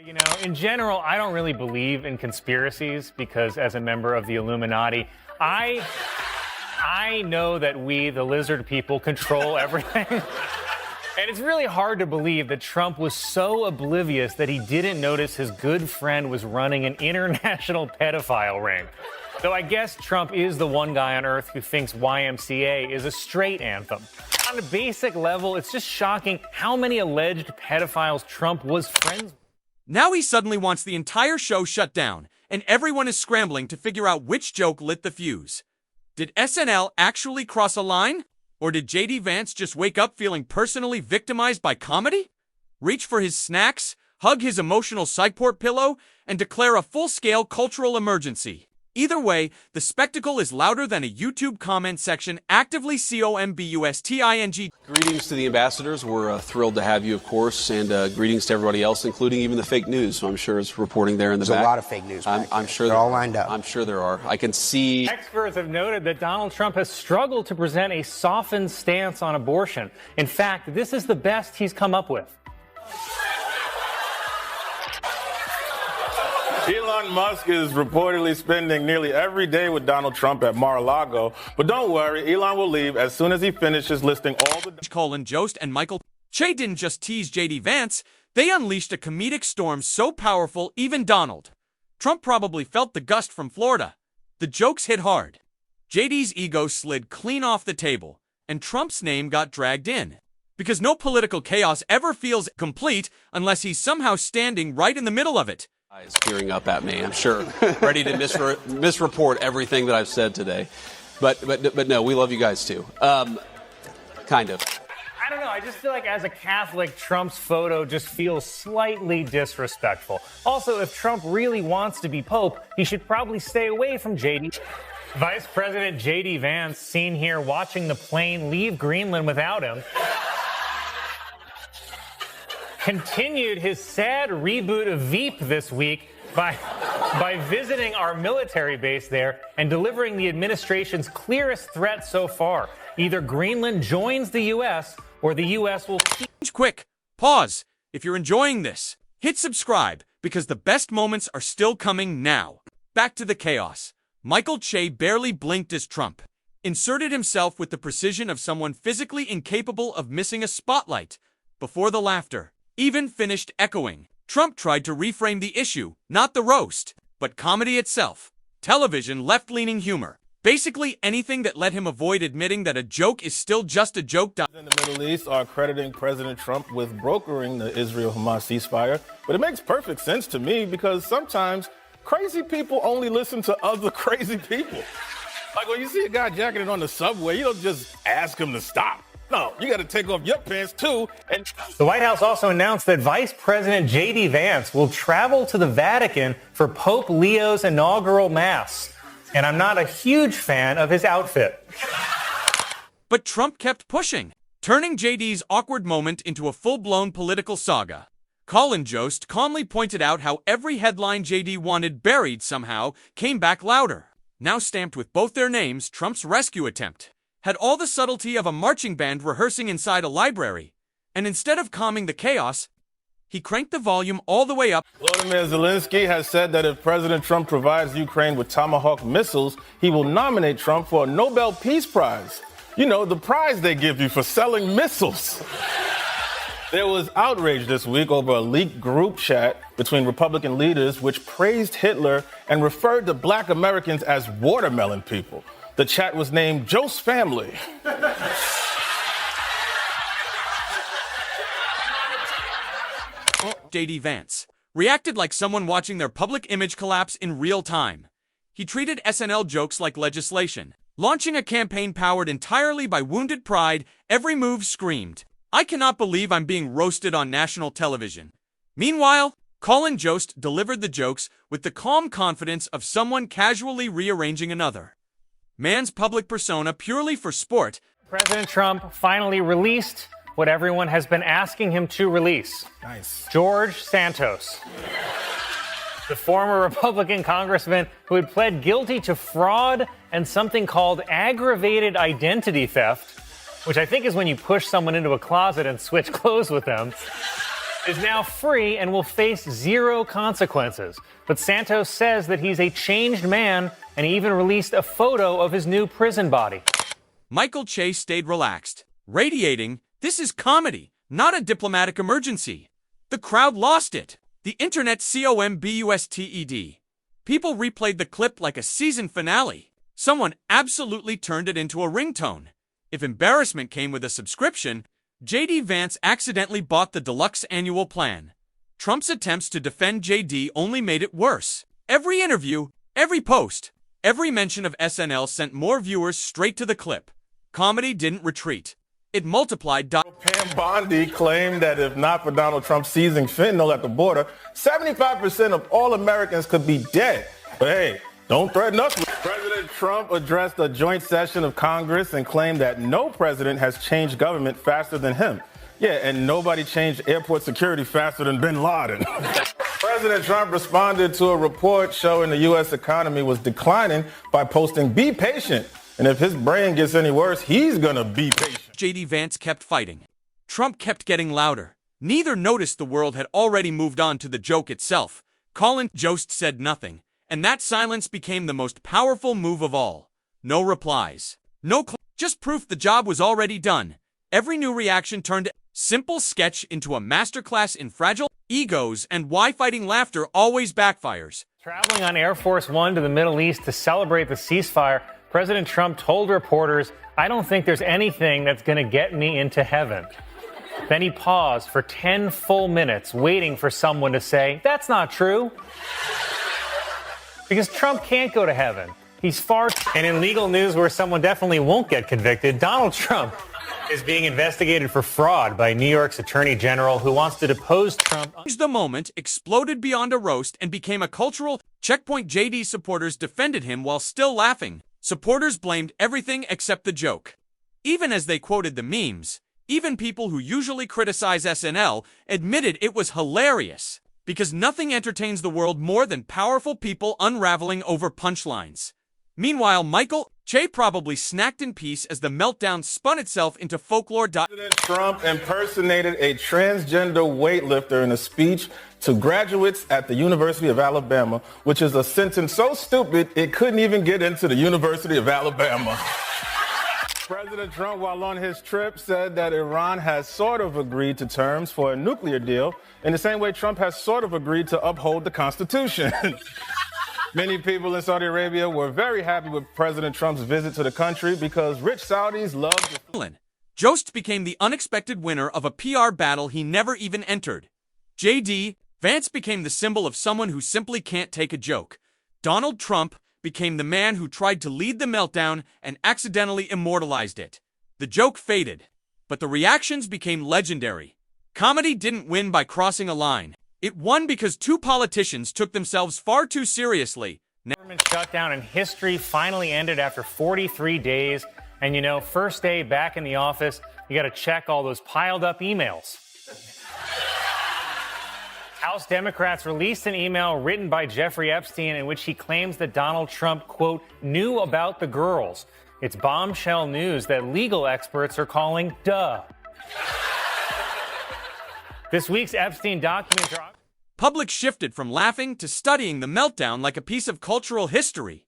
You know, in general, I don't really believe in conspiracies because as a member of the Illuminati, I know that we, the lizard people, control everything. And it's really hard to believe that Trump was so oblivious that he didn't notice his good friend was running an international pedophile ring. Though I guess Trump is the one guy on earth who thinks YMCA is a straight anthem. On a basic level, it's just shocking how many alleged pedophiles Trump was friends with. Now he suddenly wants the entire show shut down, and everyone is scrambling to figure out which joke lit the fuse. Did SNL actually cross a line? Or did JD Vance just wake up feeling personally victimized by comedy? Reach for his snacks, hug his emotional psych-port pillow, and declare a full-scale cultural emergency. Either way, the spectacle is louder than a YouTube comment section actively combusting. Greetings to the ambassadors. We're thrilled to have you, of course, and greetings to everybody else, including even the fake news. So I'm sure it's reporting there in the back. There's a lot of fake news. I'm sure they're all lined up. I'm sure there are. I can see. Experts have noted that Donald Trump has struggled to present a softened stance on abortion. In fact, this is the best he's come up with. Elon Musk is reportedly spending nearly every day with Donald Trump at Mar-a-Lago. But don't worry, Elon will leave as soon as he finishes listing all the... Colin Jost and Michael Che didn't just tease JD Vance, they unleashed a comedic storm so powerful even Donald Trump probably felt the gust from Florida. The jokes hit hard. JD's ego slid clean off the table, and Trump's name got dragged in. Because no political chaos ever feels complete unless he's somehow standing right in the middle of it. Is peering up at me, I'm sure, ready to misreport everything that I've said today. But no, we love you guys too. Kind of. I don't know. I just feel like as a Catholic, Trump's photo just feels slightly disrespectful. Also, if Trump really wants to be Pope, he should probably stay away from JD. Vice President JD Vance, seen here watching the plane leave Greenland without him, continued his sad reboot of Veep this week by visiting our military base there and delivering the administration's clearest threat so far. Either Greenland joins the U.S. or the U.S. will keep... Quick, pause. If you're enjoying this, hit subscribe because the best moments are still coming now. Back to the chaos. Michael Che barely blinked as Trump inserted himself with the precision of someone physically incapable of missing a spotlight. Before the laughter even finished echoing, Trump tried to reframe the issue, not the roast, but comedy itself. Television left-leaning humor. Basically anything that let him avoid admitting that a joke is still just a joke. In the Middle East are crediting President Trump with brokering the Israel-Hamas ceasefire. But it makes perfect sense to me because sometimes crazy people only listen to other crazy people. Like when you see a guy jacketing on the subway, you don't just ask him to stop. No, you got to take off your pants, too. And the White House also announced that Vice President JD Vance will travel to the Vatican for Pope Leo's inaugural Mass. And I'm not a huge fan of his outfit. But Trump kept pushing, turning JD's awkward moment into a full-blown political saga. Colin Jost calmly pointed out how every headline JD wanted buried somehow came back louder. Now stamped with both their names, Trump's rescue attempt had all the subtlety of a marching band rehearsing inside a library. And instead of calming the chaos, he cranked the volume all the way up. Volodymyr Zelensky has said that if President Trump provides Ukraine with Tomahawk missiles, he will nominate Trump for a Nobel Peace Prize. You know, the prize they give you for selling missiles. There was outrage this week over a leaked group chat between Republican leaders which praised Hitler and referred to black Americans as watermelon people. The chat was named Joe's Family. JD Vance reacted like someone watching their public image collapse in real time. He treated SNL jokes like legislation, launching a campaign powered entirely by wounded pride. Every move screamed, "I cannot believe I'm being roasted on national television." Meanwhile, Colin Jost delivered the jokes with the calm confidence of someone casually rearranging another man's public persona purely for sport. President Trump finally released what everyone has been asking him to release. Nice. George Santos, the former Republican congressman who had pled guilty to fraud and something called aggravated identity theft, which I think is when you push someone into a closet and switch clothes with them. is now free and will face 0 consequences. But Santos says that he's a changed man, and he even released a photo of his new prison body. Michael Che stayed relaxed, radiating, "This is comedy, not a diplomatic emergency." The crowd lost it. The internet combusted. People replayed the clip like a season finale. Someone absolutely turned it into a ringtone. If embarrassment came with a subscription, J.D. Vance accidentally bought the deluxe annual plan. Trump's attempts to defend J.D. only made it worse. Every interview, every post, every mention of SNL sent more viewers straight to the clip. Comedy didn't retreat. It multiplied. Pam Bondi claimed that if not for Donald Trump seizing fentanyl at the border, 75% of all Americans could be dead. But hey, don't threaten us. President Trump addressed a joint session of Congress and claimed that no president has changed government faster than him. Yeah, and nobody changed airport security faster than bin Laden. President Trump responded to a report showing the U.S. economy was declining by posting, "Be patient. And if his brain gets any worse, he's gonna be patient." J.D. Vance kept fighting. Trump kept getting louder. Neither noticed the world had already moved on to the joke itself. Colin Jost said nothing, and that silence became the most powerful move of all. No replies. Just proof the job was already done. Every new reaction turned simple sketch into a masterclass in fragile egos and why fighting laughter always backfires. Traveling on Air Force One to the Middle East to celebrate the ceasefire, President Trump told reporters, "I don't think there's anything that's going to get me into heaven." Then he paused for 10 full minutes, waiting for someone to say, "That's not true." Because Trump can't go to heaven. He's far. And in legal news where someone definitely won't get convicted, Donald Trump is being investigated for fraud by New York's Attorney General, who wants to depose Trump. The moment exploded beyond a roast and became a cultural checkpoint. J.D. supporters defended him while still laughing. Supporters blamed everything except the joke. Even as they quoted the memes, even people who usually criticize SNL admitted it was hilarious. Because nothing entertains the world more than powerful people unraveling over punchlines. Meanwhile, Michael Che probably snacked in peace as the meltdown spun itself into folklore. President Trump impersonated a transgender weightlifter in a speech to graduates at the University of Alabama, which is a sentence so stupid it couldn't even get into the University of Alabama. President Trump, while on his trip, said that Iran has sort of agreed to terms for a nuclear deal in the same way Trump has sort of agreed to uphold the Constitution. Many people in Saudi Arabia were very happy with President Trump's visit to the country because rich Saudis love the... Jost became the unexpected winner of a PR battle he never even entered. J.D. Vance became the symbol of someone who simply can't take a joke. Donald Trump became the man who tried to lead the meltdown and accidentally immortalized it. The joke faded, but the reactions became legendary. Comedy didn't win by crossing a line. It won because two politicians took themselves far too seriously. Government shutdown in history finally ended after 43 days. And you know, first day back in the office, you got to check all those piled up emails. House Democrats released an email written by Jeffrey Epstein in which he claims that Donald Trump, quote, knew about the girls. It's bombshell news that legal experts are calling duh. This week's Epstein documents are... Public shifted from laughing to studying the meltdown like a piece of cultural history.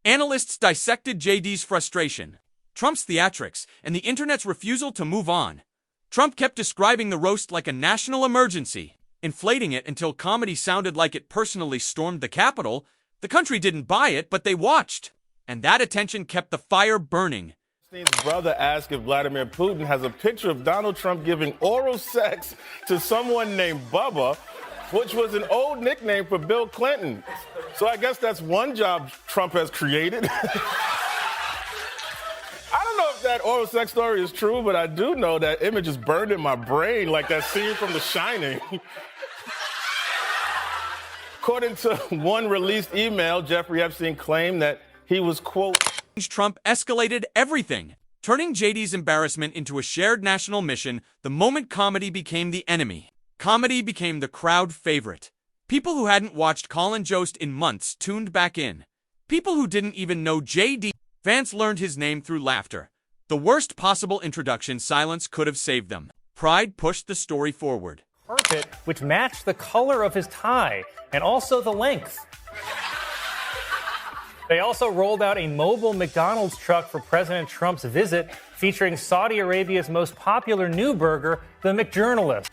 Analysts dissected JD's frustration, Trump's theatrics, and the internet's refusal to move on. Trump kept describing the roast like a national emergency, inflating it until comedy sounded like it personally stormed the Capitol. The country didn't buy it, but they watched. And that attention kept the fire burning. Epstein's brother asked if Vladimir Putin has a picture of Donald Trump giving oral sex to someone named Bubba, which was an old nickname for Bill Clinton. So I guess that's one job Trump has created. I don't know if that oral sex story is true, but I do know that image is burned in my brain like that scene from The Shining. According to one released email, Jeffrey Epstein claimed that he was, quote, Trump escalated everything, turning JD's embarrassment into a shared national mission the moment comedy became the enemy. Comedy became the crowd favorite. People who hadn't watched Colin Jost in months tuned back in. People who didn't even know J.D. Vance learned his name through laughter. The worst possible introduction silence could have saved them. Pride pushed the story forward. carpet, which matched the color of his tie and also the length. They also rolled out a mobile McDonald's truck for President Trump's visit, featuring Saudi Arabia's most popular new burger, the McJournalist.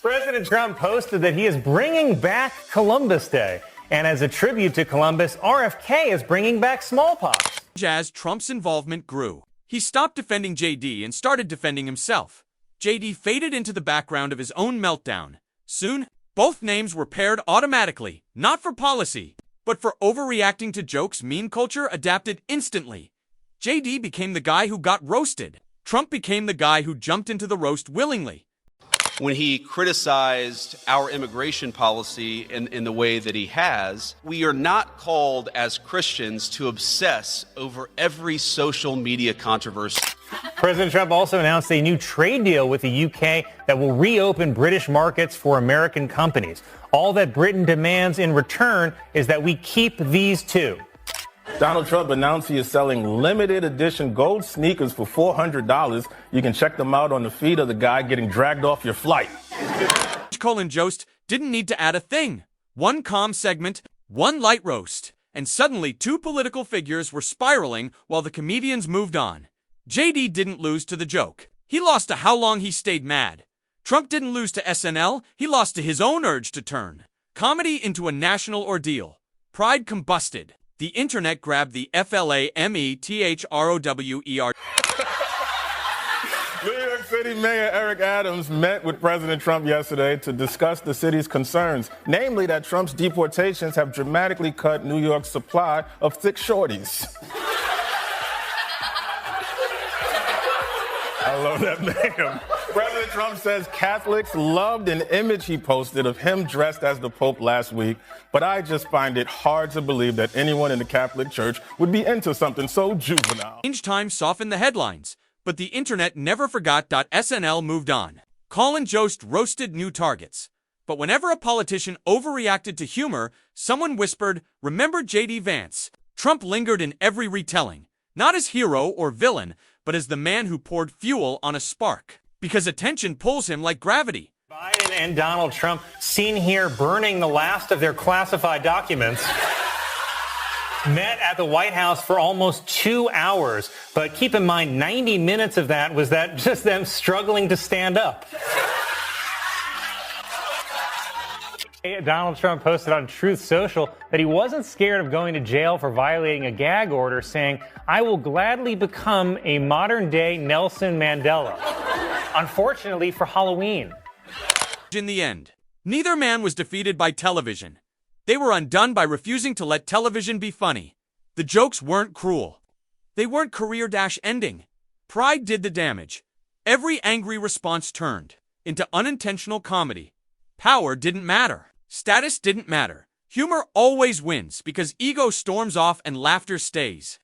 President Trump posted that he is bringing back Columbus Day. And as a tribute to Columbus, RFK is bringing back smallpox. As Trump's involvement grew, he stopped defending JD and started defending himself. JD faded into the background of his own meltdown. Soon, both names were paired automatically, not for policy, but for overreacting to jokes meme culture adapted instantly. JD became the guy who got roasted. Trump became the guy who jumped into the roast willingly. When he criticized our immigration policy in the way that he has, we are not called as Christians to obsess over every social media controversy. President Trump also announced a new trade deal with the UK that will reopen British markets for American companies. All that Britain demands in return is that we keep these two. Donald Trump announced he is selling limited edition gold sneakers for $400. You can check them out on the feed of the guy getting dragged off your flight. Colin Jost didn't need to add a thing. One calm segment, one light roast, and suddenly two political figures were spiraling while the comedians moved on. JD didn't lose to the joke. He lost to how long he stayed mad. Trump didn't lose to SNL. He lost to his own urge to turn comedy into a national ordeal. Pride combusted. The internet grabbed the FLAMETHROWER. New York City Mayor Eric Adams met with President Trump yesterday to discuss the city's concerns, namely that Trump's deportations have dramatically cut New York's supply of thick shorties. I love that name. President Trump says Catholics loved an image he posted of him dressed as the Pope last week, but I just find it hard to believe that anyone in the Catholic Church would be into something so juvenile. Change time softened the headlines, but the internet never forgot. SNL moved on. Colin Jost roasted new targets. But whenever a politician overreacted to humor, someone whispered, "Remember J.D. Vance?" Trump lingered in every retelling, not as hero or villain, but as the man who poured fuel on a spark. Because attention pulls him like gravity. Biden and Donald Trump seen here burning the last of their classified documents. Met at the White House for almost 2 hours. But keep in mind, 90 minutes of that was just them struggling to stand up. Donald Trump posted on Truth Social that he wasn't scared of going to jail for violating a gag order, saying, "I will gladly become a modern-day Nelson Mandela." Unfortunately for Halloween. In the end, neither man was defeated by television. They were undone by refusing to let television be funny. The jokes weren't cruel. They weren't career-ending. Pride did the damage. Every angry response turned into unintentional comedy. Power didn't matter. Status didn't matter. Humor always wins because ego storms off and laughter stays.